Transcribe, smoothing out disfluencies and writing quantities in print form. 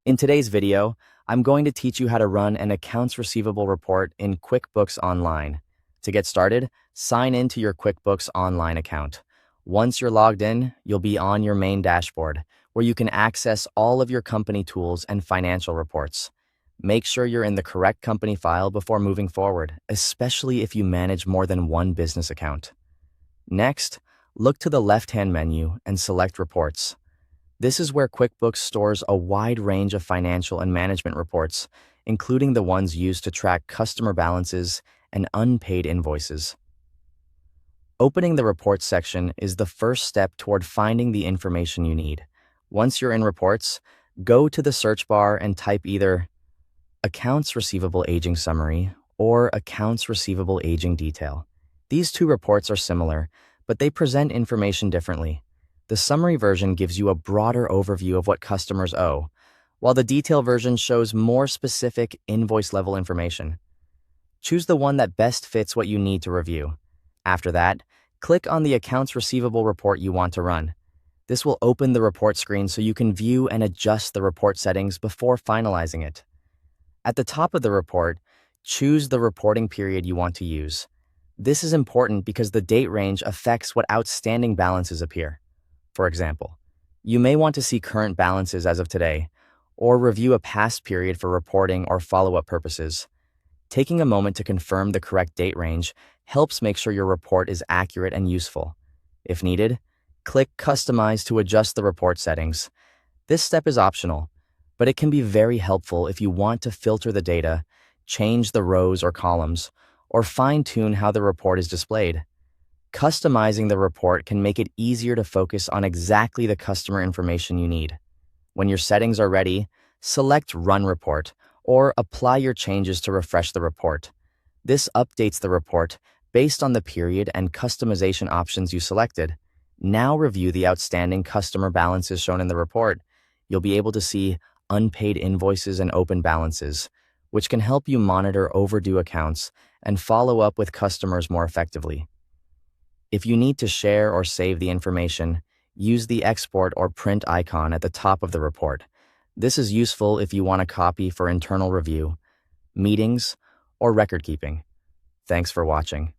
In today's video, I'm going to teach you how to run an accounts receivable report in QuickBooks Online. To get started, sign into your QuickBooks Online account. Once you're logged in, you'll be on your main dashboard, where you can access all of your company tools and financial reports. Make sure you're in the correct company file before moving forward, especially if you manage more than one business account. Next, look to the left-hand menu and select Reports. This is where QuickBooks stores a wide range of financial and management reports, including the ones used to track customer balances and unpaid invoices. Opening the Reports section is the first step toward finding the information you need. Once you're in Reports, go to the search bar and type either Accounts Receivable Aging Summary or Accounts Receivable Aging Detail. These two reports are similar, but they present information differently. The summary version gives you a broader overview of what customers owe, while the detail version shows more specific invoice-level information. Choose the one that best fits what you need to review. After that, click on the Accounts Receivable Report you want to run. This will open the report screen so you can view and adjust the report settings before finalizing it. At the top of the report, choose the reporting period you want to use. This is important because the date range affects what outstanding balances appear. For example, you may want to see current balances as of today, or review a past period for reporting or follow-up purposes. Taking a moment to confirm the correct date range helps make sure your report is accurate and useful. If needed, click Customize to adjust the report settings. This step is optional, but it can be very helpful if you want to filter the data, change the rows or columns, or fine-tune how the report is displayed. Customizing the report can make it easier to focus on exactly the customer information you need. When your settings are ready, select Run Report or apply your changes to refresh the report. This updates the report based on the period and customization options you selected. Now review the outstanding customer balances shown in the report. You'll be able to see unpaid invoices and open balances, which can help you monitor overdue accounts and follow up with customers more effectively. If you need to share or save the information, use the export or print icon at the top of the report. This is useful if you want a copy for internal review, meetings, or record keeping. Thanks for watching.